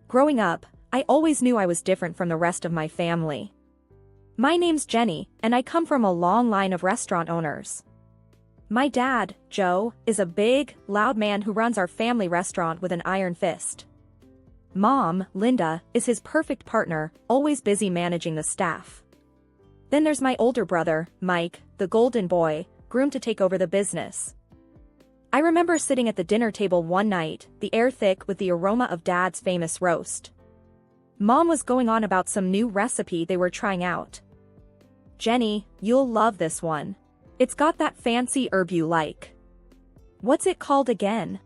Growing up, I always knew I was different from the rest of my family. My name's Jenny, and I come from a long line of restaurant owners. My dad, Joe, is a big, loud man who runs our family restaurant with an iron fist. Mom, Linda, is his perfect partner, always busy managing the staff. Then there's my older brother, Mike, the golden boy, groomed to take over the business. I remember sitting at the dinner table one night, the air thick with the aroma of Dad's famous roast. Mom was going on about some new recipe they were trying out. "Jenny, you'll love this one. It's got that fancy herb you like." "What's it called again?"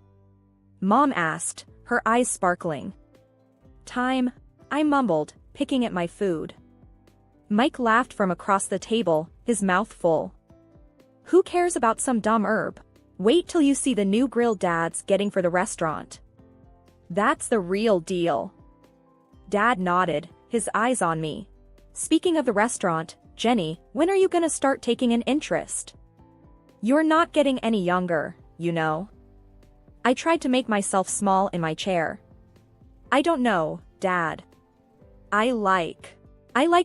Mom asked, her eyes sparkling. "Thyme," I mumbled, picking at my food. Mike laughed from across the table, his mouth full. "Who cares about some dumb herb? Wait till you see the new grill Dad's getting for the restaurant. That's the real deal." Dad nodded, his eyes on me. "Speaking of the restaurant, Jenny, when are you gonna start taking an interest? You're not getting any younger, you know." I tried to make myself small in my chair. "I don't know, Dad. I like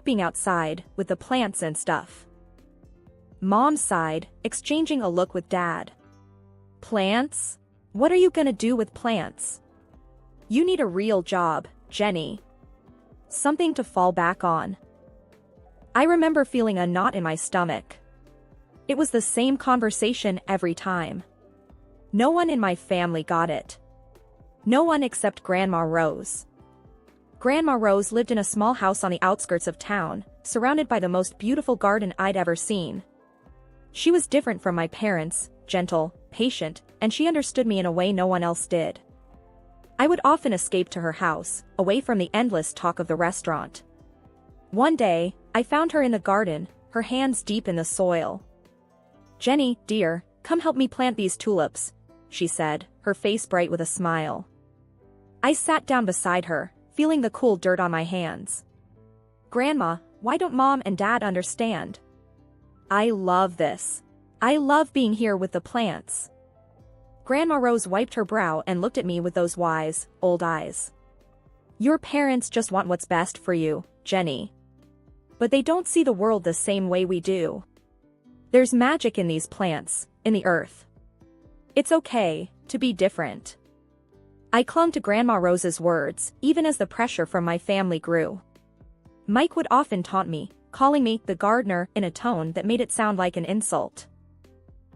being outside, with the plants and stuff." Mom sighed, exchanging a look with Dad. "Plants? What are you gonna do with plants? You need a real job, Jenny. Something to fall back on." I remember feeling a knot in my stomach. It was the same conversation every time. No one in my family got it. No one except Grandma Rose. Grandma Rose lived in a small house on the outskirts of town, surrounded by the most beautiful garden I'd ever seen. She was different from my parents, gentle, patient, and she understood me in a way no one else did. I would often escape to her house, away from the endless talk of the restaurant. One day, I found her in the garden, her hands deep in the soil. "Jenny, dear, come help me plant these tulips," she said, her face bright with a smile. I sat down beside her, feeling the cool dirt on my hands. "Grandma, why don't Mom and Dad understand? I love this. I love being here with the plants." Grandma Rose wiped her brow and looked at me with those wise, old eyes. "Your parents just want what's best for you, Jenny. But they don't see the world the same way we do. There's magic in these plants, in the earth. It's okay to be different." I clung to Grandma Rose's words, even as the pressure from my family grew. Mike would often taunt me, calling me the gardener in a tone that made it sound like an insult.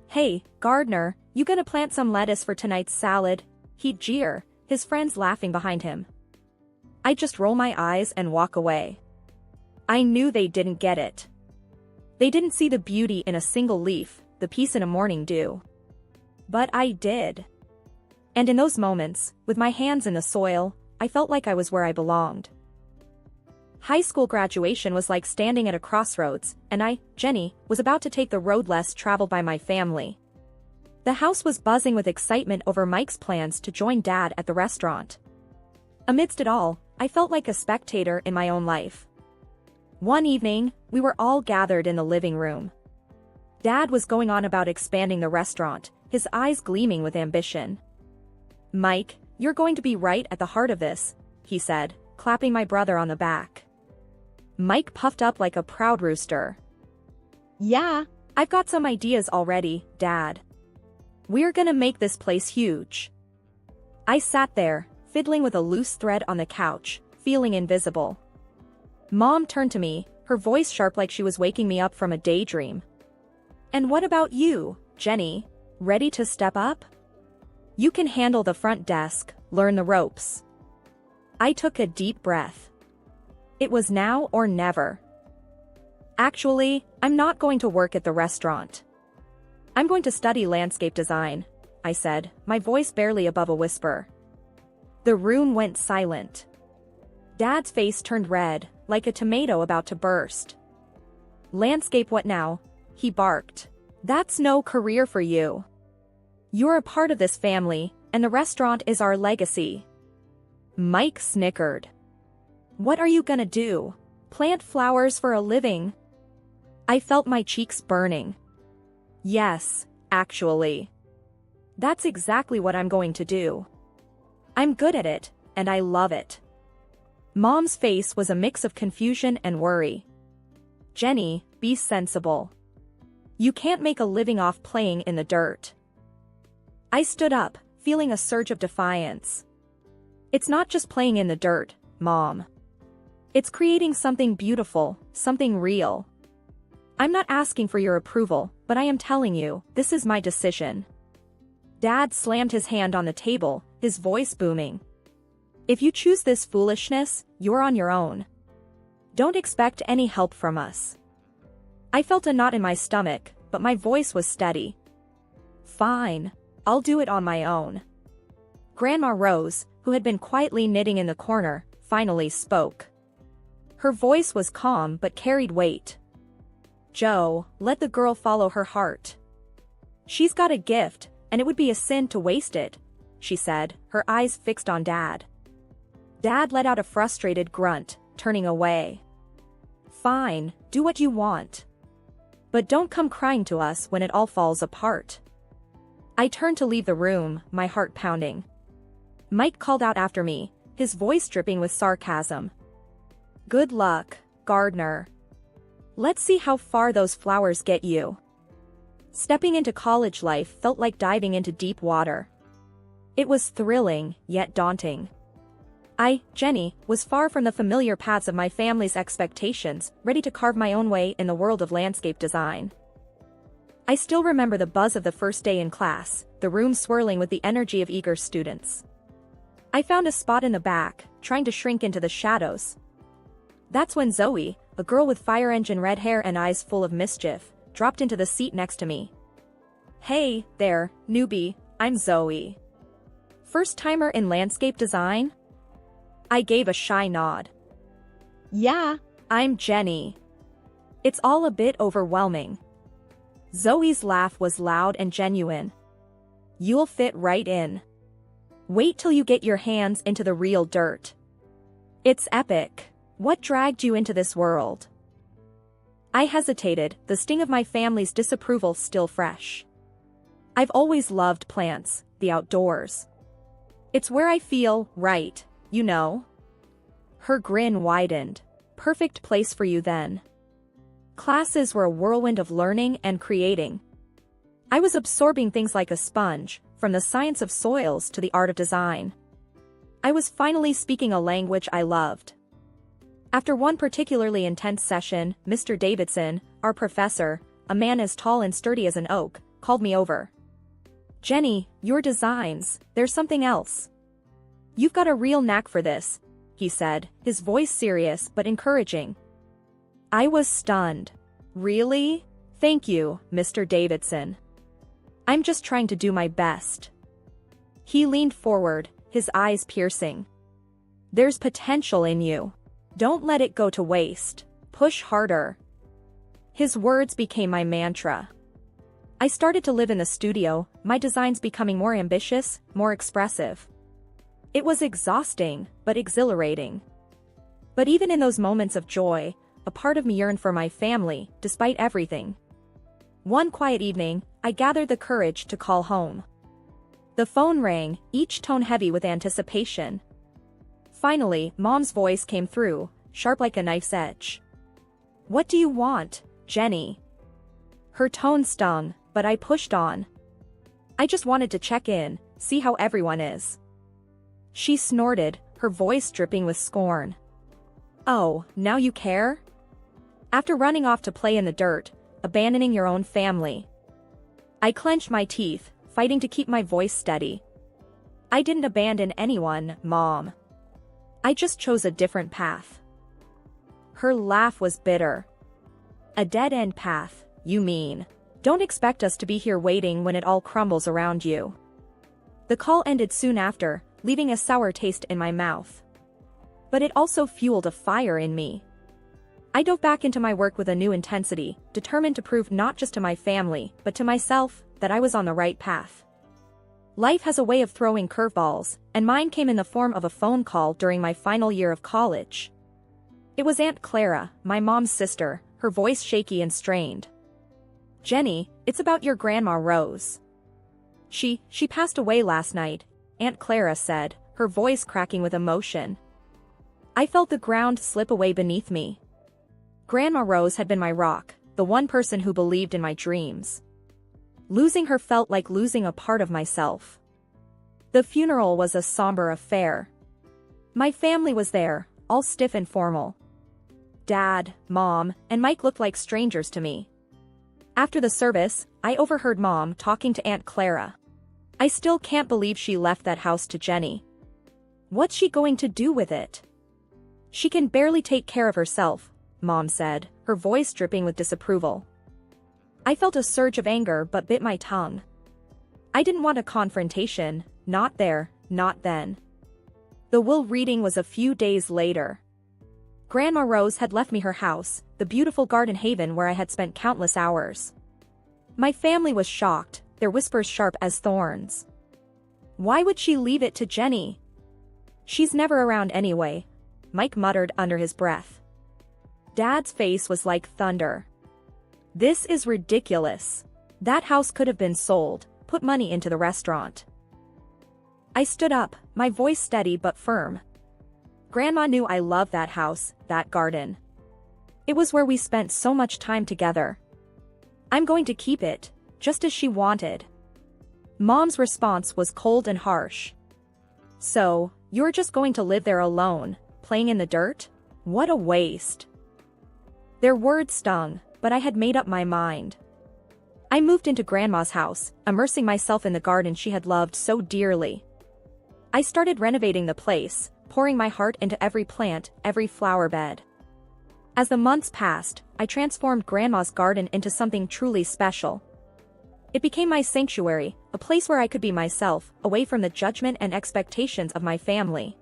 "Hey, gardener, you gonna plant some lettuce for tonight's salad?" he'd jeer, his friends laughing behind him. I'd just roll my eyes and walk away. I knew they didn't get it. They didn't see the beauty in a single leaf, the peace in a morning dew. But I did. And in those moments, with my hands in the soil, I felt like I was where I belonged. High school graduation was like standing at a crossroads, and I, Jenny, was about to take the road less traveled by my family. The house was buzzing with excitement over Mike's plans to join Dad at the restaurant. Amidst it all, I felt like a spectator in my own life. One evening, we were all gathered in the living room. Dad was going on about expanding the restaurant, his eyes gleaming with ambition. "Mike, you're going to be right at the heart of this," he said, clapping my brother on the back. Mike puffed up like a proud rooster. "Yeah, I've got some ideas already, Dad. We're gonna make this place huge." I sat there, fiddling with a loose thread on the couch, feeling invisible. Mom turned to me, her voice sharp like she was waking me up from a daydream. "And what about you, Jenny? Ready to step up? You can handle the front desk, learn the ropes." I took a deep breath. It was now or never. "Actually, I'm not going to work at the restaurant. I'm going to study landscape design," I said, my voice barely above a whisper. The room went silent. Dad's face turned red, like a tomato about to burst. "Landscape what now?" he barked. "That's no career for you. You're a part of this family, and the restaurant is our legacy." Mike snickered. "What are you gonna do? Plant flowers for a living?" I felt my cheeks burning. "Yes, actually. That's exactly what I'm going to do. I'm good at it, and I love it." Mom's face was a mix of confusion and worry. Jenny, be sensible. You can't make a living off playing in the dirt. I stood up, feeling a surge of defiance. It's not just playing in the dirt, Mom. It's creating something beautiful, something real. I'm not asking for your approval, but I am telling you, this is my decision. Dad slammed his hand on the table, his voice booming. If you choose this foolishness, you're on your own. Don't expect any help from us. I felt a knot in my stomach, but my voice was steady. Fine. I'll do it on my own. Grandma Rose, who had been quietly knitting in the corner, finally spoke. Her voice was calm but carried weight. Joe, let the girl follow her heart. She's got a gift, and it would be a sin to waste it, she said, her eyes fixed on Dad. Dad let out a frustrated grunt, turning away. Fine, do what you want. But don't come crying to us when it all falls apart. I turned to leave the room, my heart pounding. Mike called out after me, his voice dripping with sarcasm. Good luck, Gardner. Let's see how far those flowers get you. Stepping into college life felt like diving into deep water. It was thrilling, yet daunting. Jenny, was far from the familiar paths of my family's expectations, ready to carve my own way in the world of landscape design. I still remember the buzz of the first day in class, the room swirling with the energy of eager students. I found a spot in the back, trying to shrink into the shadows. That's when Zoe, a girl with fire engine red hair and eyes full of mischief, dropped into the seat next to me. Hey, there, newbie, I'm Zoe. First-timer in landscape design? I gave a shy nod. Yeah, I'm Jenny. It's all a bit overwhelming. Zoe's laugh was loud and genuine. You'll fit right in. Wait till you get your hands into the real dirt. It's epic. What dragged you into this world? I hesitated, the sting of my family's disapproval still fresh. I've always loved plants, the outdoors. It's where I feel right, you know. Her grin widened. Perfect place for you then. Classes were a whirlwind of learning and creating. I was absorbing things like a sponge, from the science of soils to the art of design. I was finally speaking a language I loved. After one particularly intense session, Mr. Davidson, our professor, a man as tall and sturdy as an oak, called me over. Jenny, your designs, there's something else. You've got a real knack for this, he said, his voice serious but encouraging. I was stunned. Really? Thank you, Mr. Davidson. I'm just trying to do my best. He leaned forward, his eyes piercing. There's potential in you. Don't let it go to waste. Push harder. His words became my mantra. I started to live in the studio, my designs becoming more ambitious, more expressive. It was exhausting, but exhilarating. But even in those moments of joy, a part of me yearned for my family, despite everything. One quiet evening, I gathered the courage to call home. The phone rang, each tone heavy with anticipation. Finally, Mom's voice came through, sharp like a knife's edge. What do you want, Jenny? Her tone stung, but I pushed on. I just wanted to check in, see how everyone is. She snorted, her voice dripping with scorn. Oh, now you care? After running off to play in the dirt, abandoning your own family. I clenched my teeth, fighting to keep my voice steady. I didn't abandon anyone, Mom. I just chose a different path. Her laugh was bitter. A dead-end path, you mean? Don't expect us to be here waiting when it all crumbles around you. The call ended soon after, leaving a sour taste in my mouth. But it also fueled a fire in me. I dove back into my work with a new intensity, determined to prove not just to my family, but to myself, that I was on the right path. Life has a way of throwing curveballs, and mine came in the form of a phone call during my final year of college. It was Aunt Clara, my mom's sister, her voice shaky and strained. Jenny, it's about your Grandma Rose. She passed away last night, Aunt Clara said, her voice cracking with emotion. I felt the ground slip away beneath me. Grandma Rose had been my rock, the one person who believed in my dreams. Losing her felt like losing a part of myself. The funeral was a somber affair. My family was there, all stiff and formal. Dad, Mom, and Mike looked like strangers to me. After the service, I overheard Mom talking to Aunt Clara. I still can't believe she left that house to Jenny. What's she going to do with it? She can barely take care of herself, Mom said, her voice dripping with disapproval. I felt a surge of anger but bit my tongue. I didn't want a confrontation, not there, not then. The will reading was a few days later. Grandma Rose had left me her house, the beautiful garden haven where I had spent countless hours. My family was shocked, their whispers sharp as thorns. Why would she leave it to Jenny? She's never around anyway, Mike muttered under his breath. Dad's face was like thunder. This is ridiculous. That house could have been sold, put money into the restaurant. I stood up, my voice steady but firm. Grandma knew I loved that house, that garden. It was where we spent so much time together. I'm going to keep it, just as she wanted. Mom's response was cold and harsh. So, you're just going to live there alone, playing in the dirt? What a waste. Their words stung, but I had made up my mind. I moved into Grandma's house, immersing myself in the garden she had loved so dearly. I started renovating the place, pouring my heart into every plant, every flower bed. As the months passed, I transformed Grandma's garden into something truly special. It became my sanctuary, a place where I could be myself, away from the judgment and expectations of my family.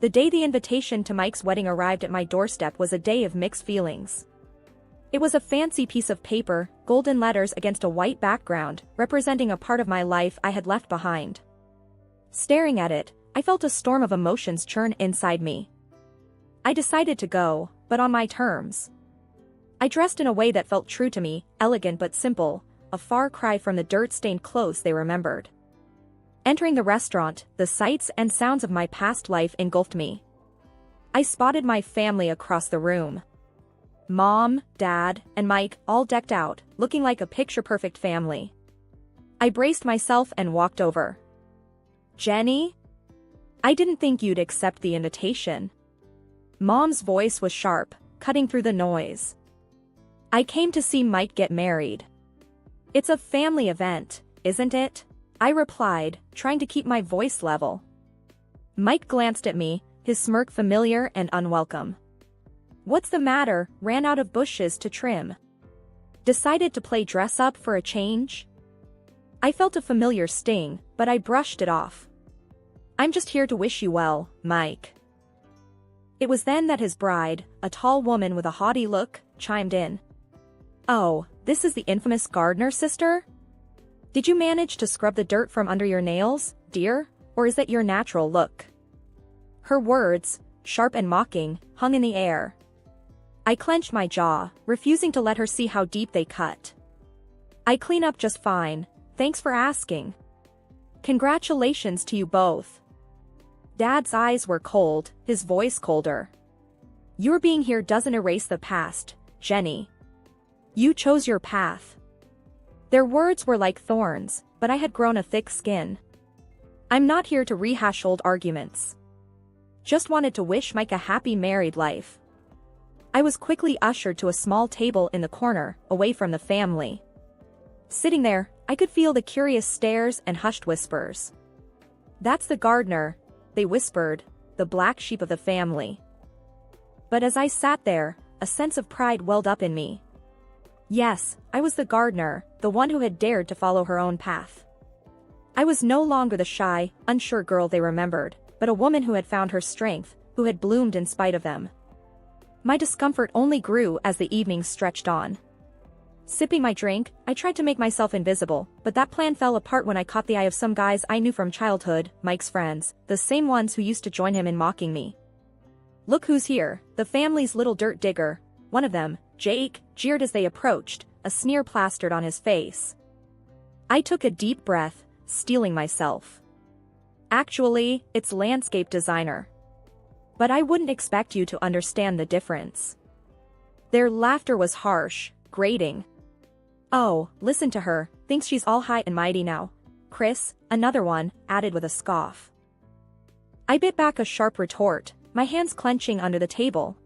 The day the invitation to Mike's wedding arrived at my doorstep was a day of mixed feelings. It was a fancy piece of paper, golden letters against a white background, representing a part of my life I had left behind. Staring at it, I felt a storm of emotions churn inside me. I decided to go, but on my terms. I dressed in a way that felt true to me, elegant but simple, a far cry from the dirt-stained clothes they remembered. Entering the restaurant, the sights and sounds of my past life engulfed me. I spotted my family across the room. Mom, Dad, and Mike, all decked out, looking like a picture-perfect family. I braced myself and walked over. Jenny? I didn't think you'd accept the invitation. Mom's voice was sharp, cutting through the noise. I came to see Mike get married. It's a family event, isn't it? I replied, trying to keep my voice level. Mike glanced at me, his smirk familiar and unwelcome. What's the matter? Ran out of bushes to trim. Decided to play dress up for a change? I felt a familiar sting, but I brushed it off. I'm just here to wish you well, Mike. It was then that his bride, a tall woman with a haughty look, chimed in. Oh, this is the infamous gardener sister? Did you manage to scrub the dirt from under your nails, dear, or is that your natural look? Her words, sharp and mocking, hung in the air. I clenched my jaw, refusing to let her see how deep they cut. I clean up just fine, thanks for asking. Congratulations to you both. Dad's eyes were cold, his voice colder. Your being here doesn't erase the past, Jenny. You chose your path. Their words were like thorns, but I had grown a thick skin. I'm not here to rehash old arguments. Just wanted to wish Mike a happy married life. I was quickly ushered to a small table in the corner, away from the family. Sitting there, I could feel the curious stares and hushed whispers. That's the gardener, they whispered, the black sheep of the family. But as I sat there, a sense of pride welled up in me. Yes, I was the gardener, the one who had dared to follow her own path. I was no longer the shy, unsure girl they remembered, but a woman who had found her strength, who had bloomed in spite of them. My discomfort only grew as the evening stretched on. Sipping my drink, I tried to make myself invisible, but that plan fell apart when I caught the eye of some guys I knew from childhood, Mike's friends, the same ones who used to join him in mocking me. Look who's here, the family's little dirt digger, one of them, Jake, jeered as they approached, a sneer plastered on his face. I took a deep breath, steeling myself. Actually, it's landscape designer. but I wouldn't expect you to understand the difference. Their laughter was harsh, grating. Oh, listen to her, thinks she's all high and mighty now. Chris, another one, added with a scoff. I bit back a sharp retort, my hands clenching under the table.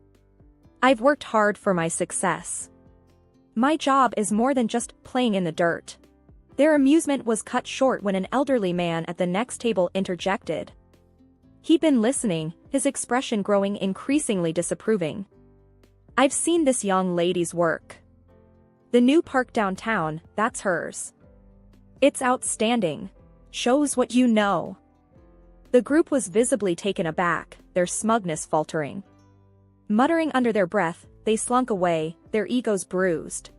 I've worked hard for my success. My job is more than just playing in the dirt. Their amusement was cut short when an elderly man at the next table interjected. He'd been listening, his expression growing increasingly disapproving. I've seen this young lady's work. The new park downtown, that's hers. It's outstanding. Shows what you know. The group was visibly taken aback, their smugness faltering. Muttering under their breath, they slunk away, their egos bruised.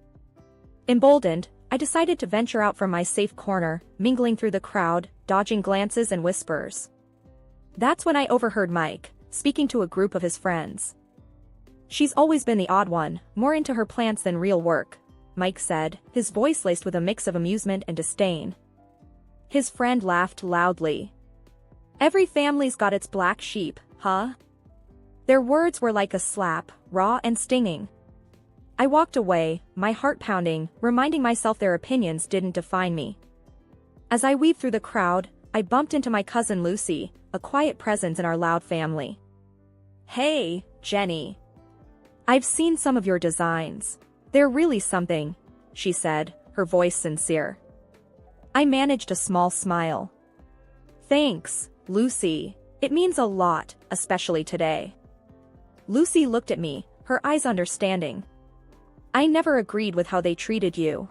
Emboldened, I decided to venture out from my safe corner, mingling through the crowd, dodging glances and whispers. That's when I overheard Mike, speaking to a group of his friends. She's always been the odd one, more into her plants than real work, Mike said, his voice laced with a mix of amusement and disdain. His friend laughed loudly. Every family's got its black sheep, huh? Their words were like a slap, raw and stinging. I walked away, my heart pounding, reminding myself their opinions didn't define me. As I weaved through the crowd, I bumped into my cousin Lucy, a quiet presence in our loud family. Hey, Jenny. I've seen some of your designs. They're really something, she said, her voice sincere. I managed a small smile. Thanks, Lucy. It means a lot, especially today. Lucy looked at me, her eyes understanding. I never agreed with how they treated you.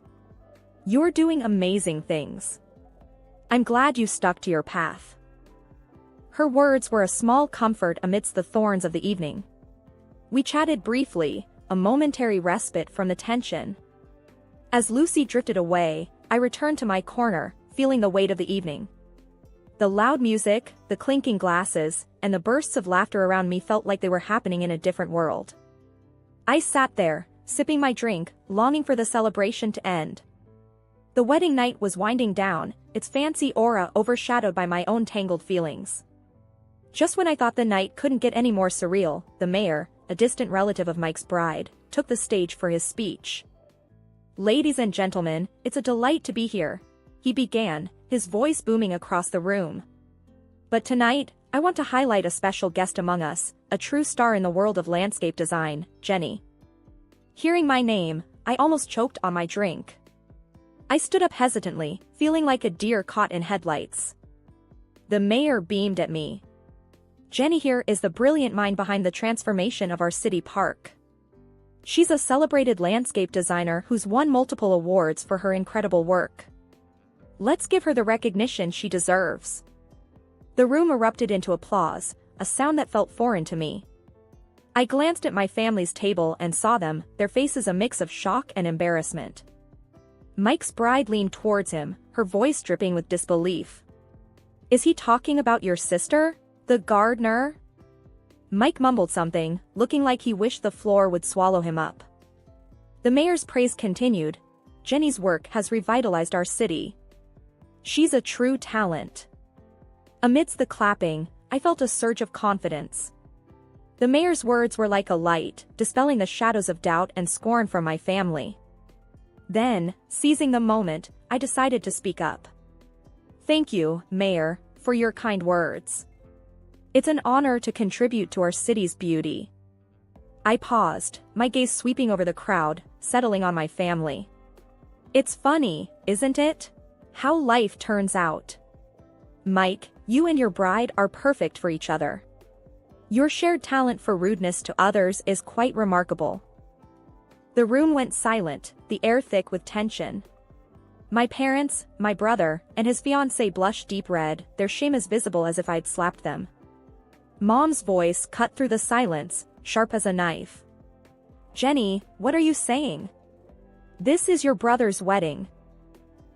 You're doing amazing things. I'm glad you stuck to your path. Her words were a small comfort amidst the thorns of the evening. We chatted briefly, a momentary respite from the tension. As Lucy drifted away, I returned to my corner, feeling the weight of the evening. The loud music, the clinking glasses, and the bursts of laughter around me felt like they were happening in a different world. I sat there, sipping my drink, longing for the celebration to end. The wedding night was winding down, its fancy aura overshadowed by my own tangled feelings. Just when I thought the night couldn't get any more surreal, the mayor, a distant relative of Mike's bride, took the stage for his speech. Ladies and gentlemen, it's a delight to be here, he began, his voice booming across the room. But tonight, I want to highlight a special guest among us, a true star in the world of landscape design, Jenny. Hearing my name, I almost choked on my drink. I stood up hesitantly, feeling like a deer caught in headlights. The mayor beamed at me. Jenny here is the brilliant mind behind the transformation of our city park. She's a celebrated landscape designer who's won multiple awards for her incredible work. Let's give her the recognition she deserves. The room erupted into applause, a sound that felt foreign to me. I glanced at my family's table and saw them, their faces a mix of shock and embarrassment. Mike's bride leaned towards him, her voice dripping with disbelief. Is he talking about your sister, the gardener? Mike mumbled something, looking like he wished the floor would swallow him up. The mayor's praise continued. Jenny's work has revitalized our city. She's a true talent. Amidst the clapping, I felt a surge of confidence. The mayor's words were like a light, dispelling the shadows of doubt and scorn from my family. Then, seizing the moment, I decided to speak up. Thank you, Mayor, for your kind words. It's an honor to contribute to our city's beauty. I paused, my gaze sweeping over the crowd, settling on my family. It's funny, isn't it? How life turns out. Mike, you and your bride are perfect for each other. Your shared talent for rudeness to others is quite remarkable. The room went silent, the air thick with tension. My parents, my brother, and his fiancée blushed deep red, their shame as visible as if I'd slapped them. Mom's voice cut through the silence, sharp as a knife. Jenny, what are you saying? This is your brother's wedding.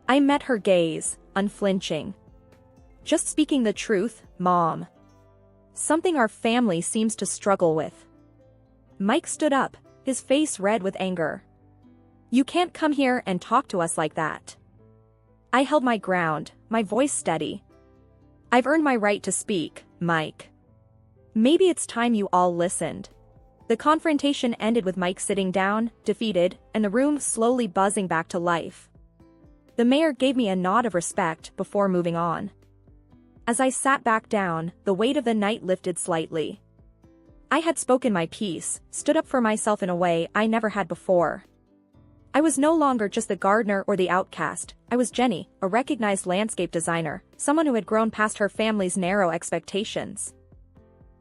I met her gaze, unflinching. Just speaking the truth, Mom. Something our family seems to struggle with. Mike stood up, his face red with anger. You can't come here and talk to us like that. I held my ground, my voice steady. I've earned my right to speak, Mike. Maybe it's time you all listened. The confrontation ended with Mike sitting down, defeated, and the room slowly buzzing back to life. The mayor gave me a nod of respect before moving on. As I sat back down, the weight of the night lifted slightly. I had spoken my piece, stood up for myself in a way I never had before. I was no longer just the gardener or the outcast. I was Jenny, a recognized landscape designer, someone who had grown past her family's narrow expectations.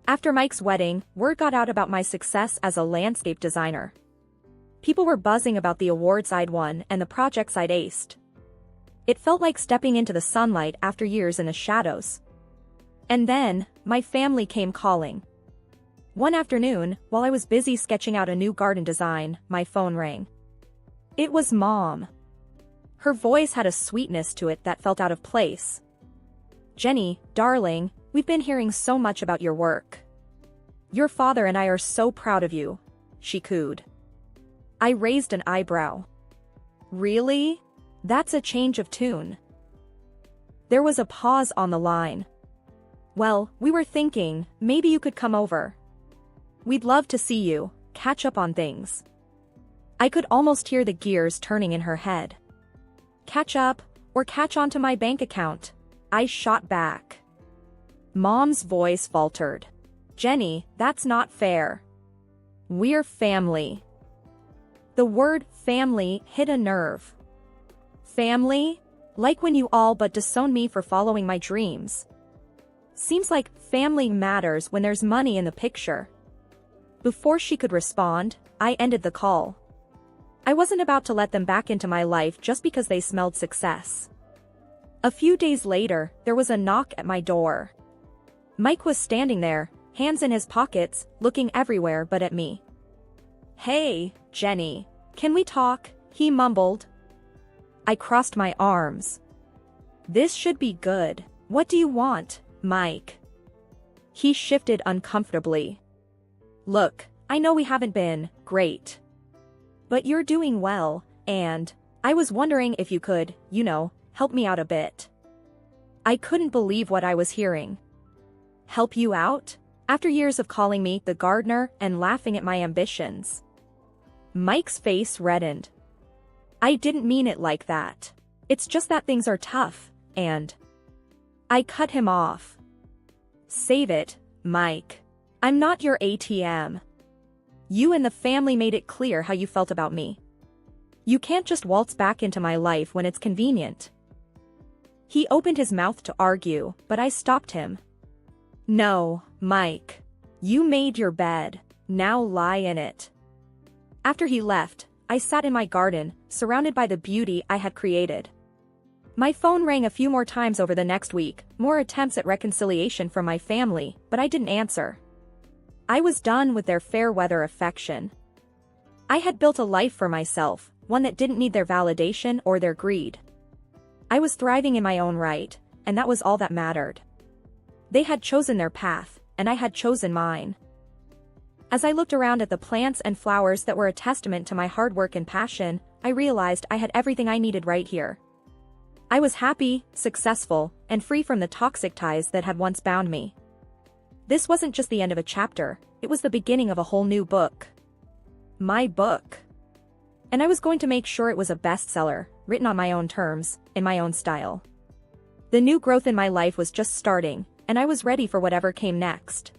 After Mike's wedding, word got out about my success as a landscape designer. People were buzzing about the awards I'd won and the projects I'd aced. It felt like stepping into the sunlight after years in the shadows. And then, my family came calling. One afternoon, while I was busy sketching out a new garden design, my phone rang. It was Mom. Her voice had a sweetness to it that felt out of place. "Jenny, darling, we've been hearing so much about your work. Your father and I are so proud of you," she cooed. I raised an eyebrow. "Really? That's a change of tune." There was a pause on the line. "Well, we were thinking, maybe you could come over. We'd love to see you, catch up on things." I could almost hear the gears turning in her head. "Catch up, or catch onto my bank account?" I shot back. Mom's voice faltered. "Jenny, that's not fair. We're family." The word family hit a nerve. Family? Like when you all but disown me for following my dreams. Seems like family matters when there's money in the picture. Before she could respond, I ended the call. I wasn't about to let them back into my life just because they smelled success. A few days later, there was a knock at my door. Mike was standing there, hands in his pockets, looking everywhere but at me. "Hey, Jenny, can we talk?" he mumbled. I crossed my arms. "This should be good. What do you want, Mike?" He shifted uncomfortably. "Look, I know we haven't been great. But you're doing well, and I was wondering if you could, help me out a bit." I couldn't believe what I was hearing. Help you out? After years of calling me the gardener and laughing at my ambitions. Mike's face reddened. "I didn't mean it like that. It's just that things are tough, and..." I cut him off. "Save it, Mike. I'm not your ATM. You and the family made it clear how you felt about me. You can't just waltz back into my life when it's convenient." He opened his mouth to argue, but I stopped him. "No, Mike. You made your bed. Now lie in it." After he left, I sat in my garden, surrounded by the beauty I had created. My phone rang a few more times over the next week, more attempts at reconciliation from my family, but I didn't answer. I was done with their fair-weather affection. I had built a life for myself, one that didn't need their validation or their greed. I was thriving in my own right, and that was all that mattered. They had chosen their path, and I had chosen mine. As I looked around at the plants and flowers that were a testament to my hard work and passion, I realized I had everything I needed right here. I was happy, successful, and free from the toxic ties that had once bound me. This wasn't just the end of a chapter, it was the beginning of a whole new book. My book. And I was going to make sure it was a bestseller, written on my own terms, in my own style. The new growth in my life was just starting, and I was ready for whatever came next.